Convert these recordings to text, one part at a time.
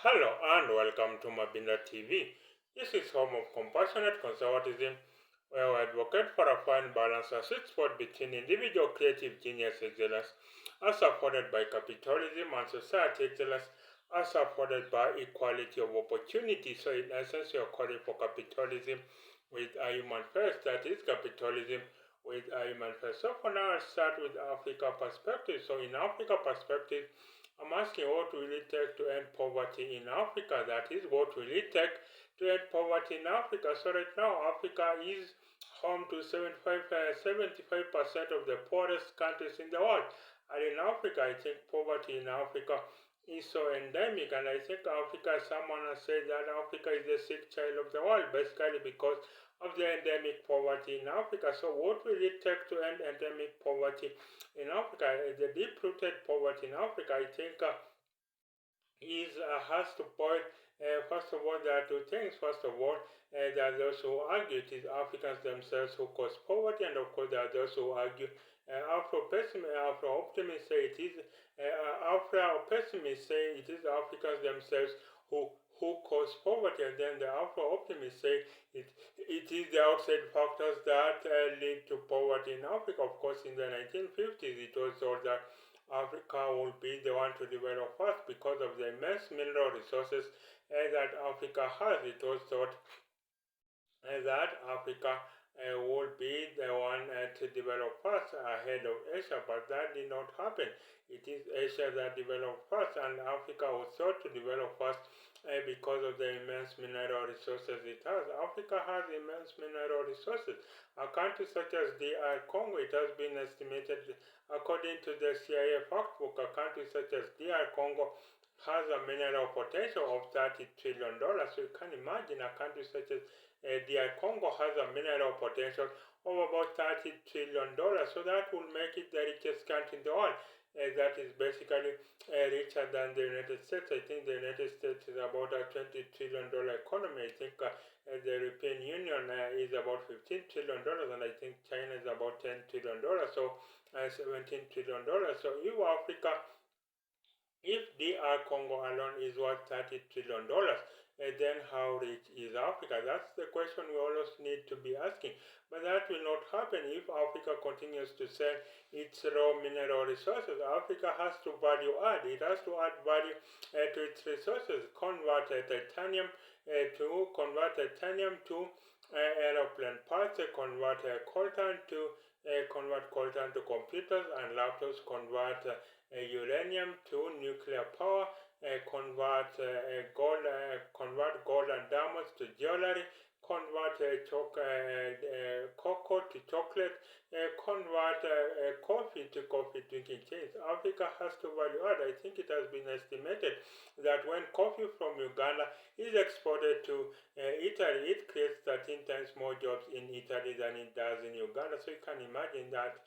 Hello and welcome to Mabinda TV. This is home of Compassionate Conservatism, where we advocate for a fine balance, a sweet spot between individual creative genius excellence, as supported by capitalism, and society excellence, as supported by equality of opportunity. So, in essence, we are calling for capitalism with a human first, that is, capitalism with a human first. So, for now, I'll start with Africa perspective. So, in Africa perspective, I'm asking what will it take to end poverty in Africa? That is, what will it take to end poverty in Africa? So right now, Africa is home to 75% of the poorest countries in the world. And in Africa, I think poverty in Africa is so endemic. And I think Africa, someone has said that Africa is the sick child of the world, basically because of the endemic poverty in Africa. So what will it take to end endemic poverty in Africa? The deep-rooted poverty in Africa, I think, is has to point. First of all, there are two things. First of all, there are those who argue it is Africans themselves who cause poverty, and of course, there are those who argue Afro-optimists say it is Afro-pessimists say it is Africans themselves who cause poverty, and then the Afro-optimists say it is the outside factors that lead to poverty in Africa. Of course, in the 1950s, it was thought that Africa will be the one to develop first because of the immense mineral resources that Africa has. It was thought that Africa would be the one to develop first ahead of Asia, but that did not happen. It is Asia that developed first, and Africa was thought to develop first because of the immense mineral resources it has. Africa has immense mineral resources. A country such as DR Congo, it has been estimated, according to the CIA fact book, a country such as DR Congo has a mineral potential of $30 trillion. So you can imagine a country such as DR Congo has a mineral potential of about $30 trillion. So that will make it the richest country in the world. That is basically richer than the United States. I think the United States is about a $20 trillion economy. I think the European Union is about $15 trillion, and I think China is about $10 trillion. So $17 trillion. So if DR Congo alone is worth $30 trillion, then how rich is Africa? That's the question we always need to be asking. But that will not happen if Africa continues to sell its raw mineral resources. Africa has to value add. It has to add value to its resources. Convert titanium to aeroplane parts. Convert coltan to computers and laptops. Uranium to nuclear power, convert gold and diamonds to jewelry, convert cocoa to chocolate, convert coffee to coffee drinking chains. Africa has to value add. I think it has been estimated that when coffee from Uganda is exported to Italy, it creates 13 times more jobs in Italy than it does in Uganda. So you can imagine that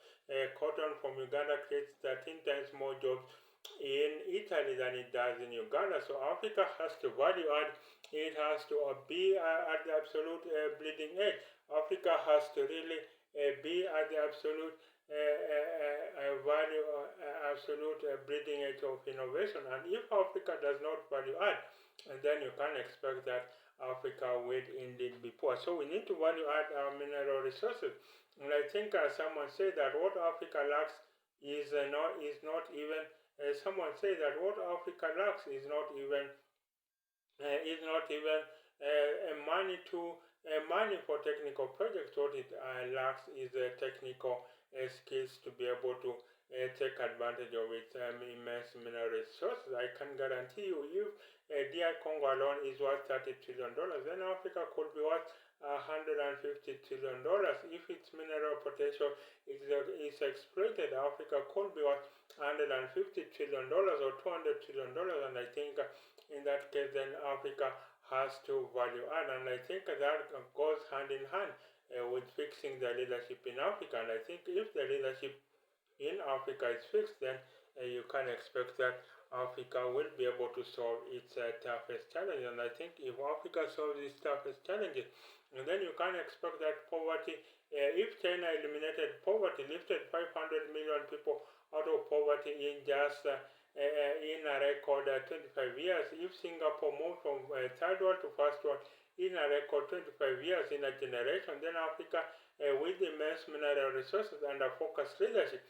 cotton from Uganda creates 13 times more jobs in Italy than it does in Uganda. So Africa has to value add. It has to be at the absolute bleeding edge. Africa has to really be at the absolute bleeding edge of innovation. And if Africa does not value add, and then you can expect that Africa will indeed be poor. So we need to value add our mineral resources. And I think someone said that what Africa lacks is not even. Someone said that what Africa lacks is not even money for technical projects. What it lacks is technical skills to be able to take advantage of its immense mineral resources. I can guarantee you, if DR Congo alone is worth $30 trillion, then Africa could be worth $150 trillion. If its mineral potential is exploited, Africa could be worth $150 trillion or $200 trillion, and I think in that case, then Africa has to value add, and I think that goes hand in hand with fixing the leadership in Africa. And I think if the leadership in Africa is fixed, then you can expect that Africa will be able to solve its toughest challenges. And I think if Africa solves its toughest challenges, then you can expect that poverty, if China eliminated poverty, lifted 500 million people out of poverty in just in a record 25 years. If Singapore moved from third world to first world in a record 25 years in a generation, then Africa, with immense mineral resources and a focused leadership,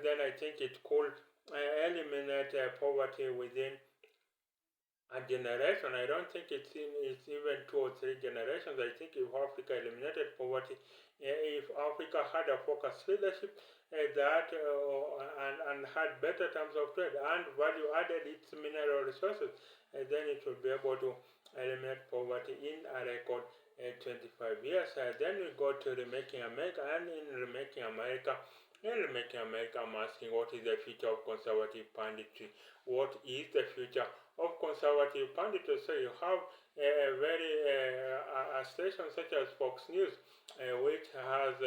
then I think it could eliminate poverty within a generation. I don't think it's even 2 or 3 generations. I think if Africa eliminated poverty, if Africa had a focused leadership and had better terms of trade and value added its mineral resources, then it would be able to eliminate poverty in a record 25 years. Then we go to Remaking America, and in Remaking America, I'm asking, what is the future of conservative punditry? What is the future of conservative punditry? So you have a very a station such as Fox News, which has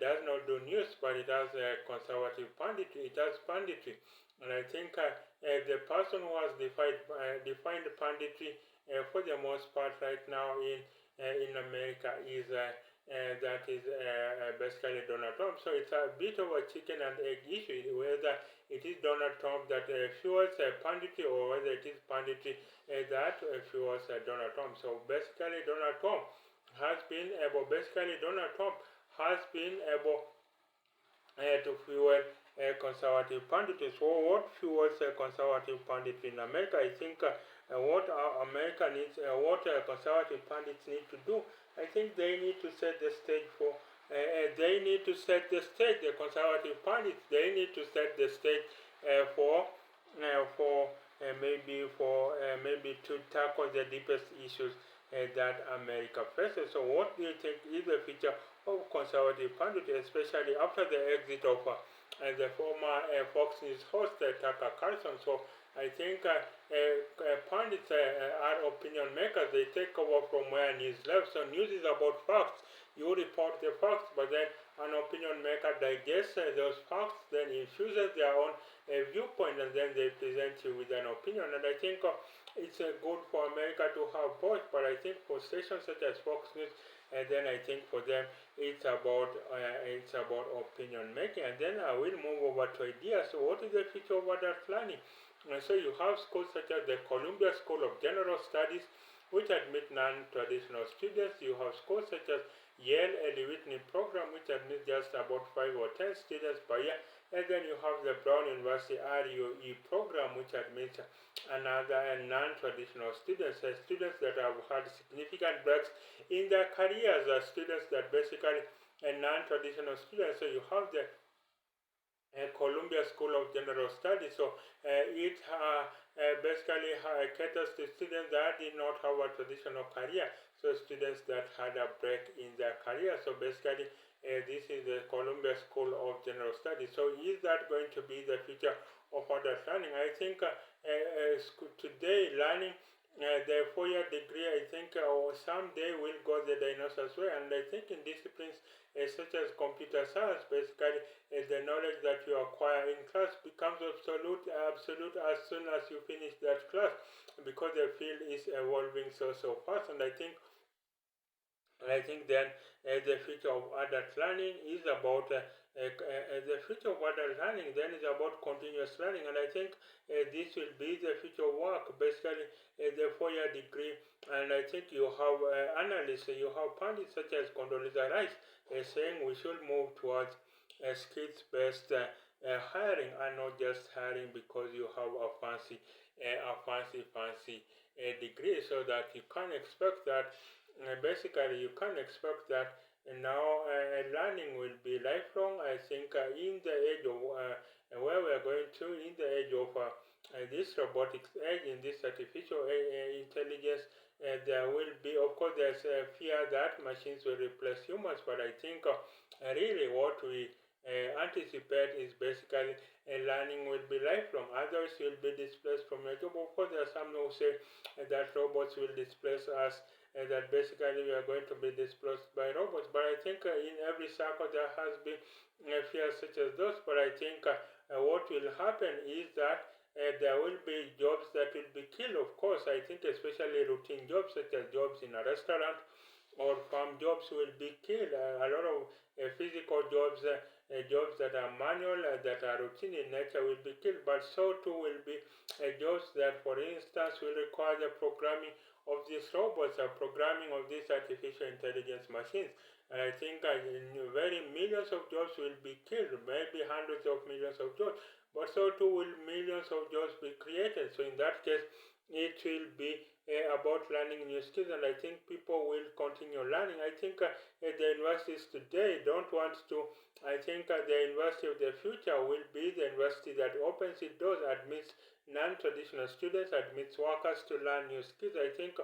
does not do news, but it has conservative punditry. It has punditry, and I think the person who has defined punditry for the most part right now in America is basically Donald Trump. So it's a bit of a chicken and egg issue, whether it is Donald Trump that fuels punditry or whether it is punditry that fuels Donald Trump. So basically Donald Trump has been able to fuel conservative punditry. So what fuels conservative punditry in America? I think what America needs, what conservative pundits need to do, I think they need to set the stage for the conservative pundits, they need to set the stage maybe to tackle the deepest issues that America faces. So what do you think is the future of conservative punditry, especially after the exit of the former Fox News host Tucker Carlson? So I think pundits are opinion makers. They take over from where news left. So news is about facts. You report the facts, but then an opinion maker digests those facts, then infuses their own viewpoint, and then they present you with an opinion. And I think it's good for America to have both. But I think for stations such as Fox News, and then I think for them it's about opinion making. And then I will move over to ideas. So what is the future of adult learning? So you have schools such as the Columbia School of General Studies, which admit non-traditional students. You have schools such as Yale Eddie Whitney program, which admits just about 5 or 10 students per year. And then you have the Brown University RUE program, which admits another non-traditional students, students that have had significant breaks in their careers, students that basically non-traditional students. So you have the Columbia School of General Studies. So it basically caters to students that did not have a traditional career. So students that had a break in their career. So basically this is the Columbia School of General Studies. So is that going to be the future of adult learning? I think today learning the 4-year degree, I think someday will go the dinosaurs way. And I think in disciplines such as computer science, basically the knowledge that you acquire in class becomes absolute as soon as you finish that class, because the field is evolving so fast. And I think then the future of adult learning is about continuous learning. And I think this will be the future of work, basically the 4-year degree. And I think you have analysts, you have pundits such as Condoleezza Rice saying we should move towards skills-based hiring, and not just hiring because you have a fancy degree. So that you can expect that now learning will be lifelong. I think in the age of where we are going to, in the age of this robotics age, in this artificial intelligence, there will be, of course, there's a fear that machines will replace humans, but I think really what we anticipate is basically learning will be lifelong. Others will be displaced from your job. Of course, there are some who say that robots will displace us, that basically we are going to be displaced by robots. But I think in every circle there has been fears such as those. But I think what will happen is that there will be jobs that will be killed. Of course, I think especially routine jobs such as jobs in a restaurant or farm jobs will be killed. A lot of physical jobs jobs that are manual, that are routine in nature will be killed, but so too will be jobs that, for instance, will require the programming of these robots or programming of these artificial intelligence machines. And I think very millions of jobs will be killed, maybe hundreds of millions of jobs, but so too will millions of jobs be created. So in that case, it will be about learning new skills, and I think people will continue learning. I think the universities today don't want to. I think the university of the future will be the university that opens its doors, admits non-traditional students, admits workers to learn new skills. I think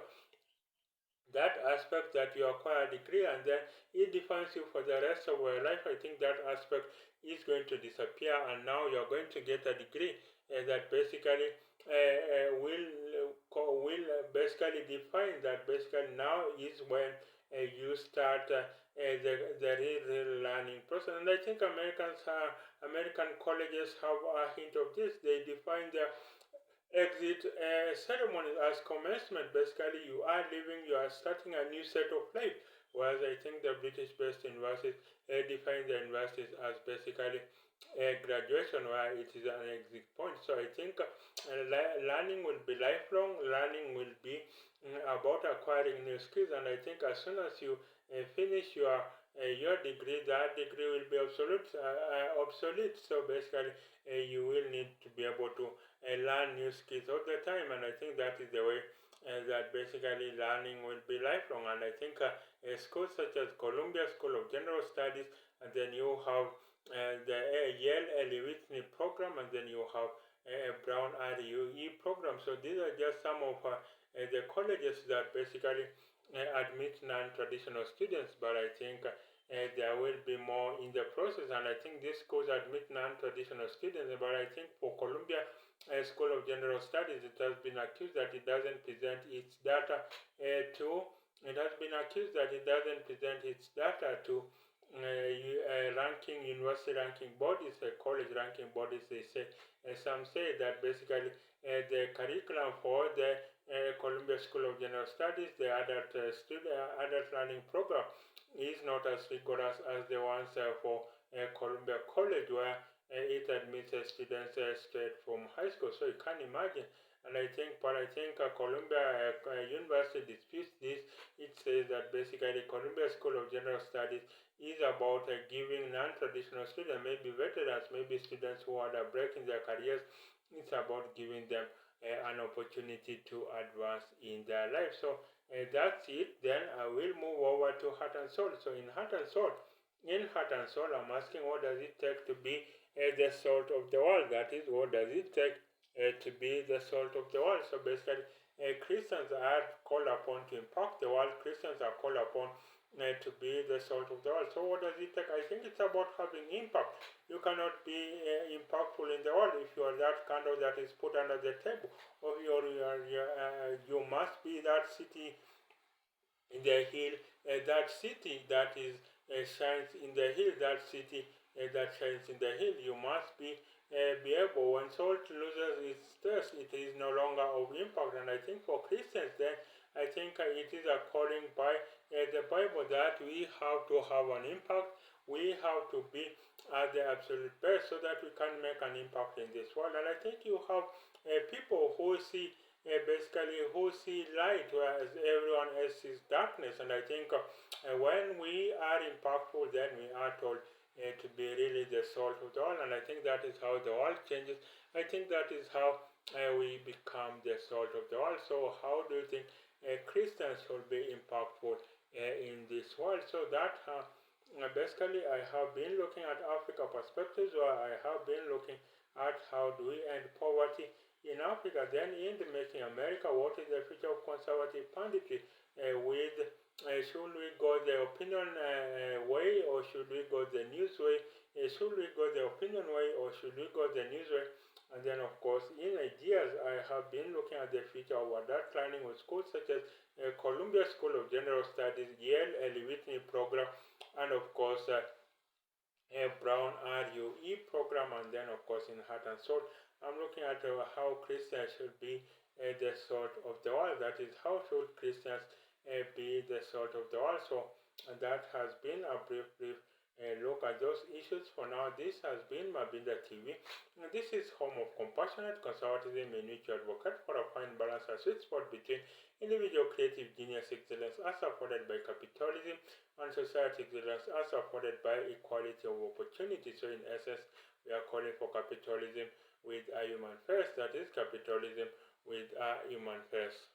that aspect that you acquire a degree and then it defines you for the rest of your life, I think that aspect is going to disappear, and now you're going to get a degree that basically will basically define that basically now is when you start the real learning process. And I think American colleges have a hint of this. They define their exit ceremony as commencement. Basically, you are leaving, you are starting a new set of life. Whereas I think the British-based universities define the universities as basically a graduation, where it is an exit point. So I think learning will be lifelong. Learning will be about acquiring new skills, and I think as soon as you finish your degree, that degree will be obsolete. So basically, you will need to be able to learn new skills all the time, and I think that is the way that basically learning will be lifelong. And I think schools such as Columbia School of General Studies, and then you have the Yale Early Whitney program, and then you have Brown RUE program. So these are just some of the colleges that basically admit non-traditional students, but I think there will be more in the process, and I think these schools admit non-traditional students, but I think for Columbia School of General Studies, it has been accused that it doesn't present its data to university ranking bodies, college ranking bodies. They say some say that basically the curriculum for the Columbia School of General Studies, the adult learning program, is not as rigorous as the ones for Columbia College, where it admits students straight from high school. So you can imagine. And I think Columbia University disputes this. It says that basically Columbia School of General Studies is about giving non-traditional students, maybe veterans, maybe students who had a break in their careers. It's about giving them an opportunity to advance in their life. So that's it. Then I will move over to Heart and Soul. So in Heart and Soul, I'm asking, what does it take to be the salt of the world? That is, what does it take to be the salt of the world? So basically, Christians are called upon to impact the world. Christians are called upon to be the salt of the world. So what does it take? I think it's about having impact. You cannot be impactful in the world if you are that candle that is put under the table, or you must be that city in the hill, that city that is shines in the hill, that city that shines in the hill. You must be able. When salt loses its taste, it is no longer of impact. And I think for Christians, then I think it is a calling by the Bible that we have to have an impact. We have to be at the absolute best so that we can make an impact in this world. And I think you have people who see basically who see light, whereas everyone else sees darkness. And I think when we are impactful, then we are told to be really the salt of the world. And I think that is how the world changes. I think that is how we become the salt of the world. So how do you think Christians should be impactful in this world? So that basically I have been looking at Africa perspectives, or I have been looking at how do we end poverty in Africa. Then in the Making America, what is the future of conservative punditry? Should we go the opinion way, or should we go the news way? Should we go the opinion way, or should we go the news way? And then, of course, in ideas, I have been looking at the future of adult learning with schools such as Columbia School of General Studies, Yale Early Whitney program, and of course, Brown RUE program, and then, of course, in Heart and Soul, I'm looking at how Christians should be the salt of the world. That is, how should Christians be the salt of the world? So, and that has been a brief look at those issues. For now, this has been Mabinda TV. And this is home of compassionate conservatism, in which you advocate for a fine balance, a sweet spot between individual creative genius excellence as supported by capitalism and society excellence as supported by equality of opportunity. So in essence, we are calling for capitalism with a human first, that is capitalism with a human first.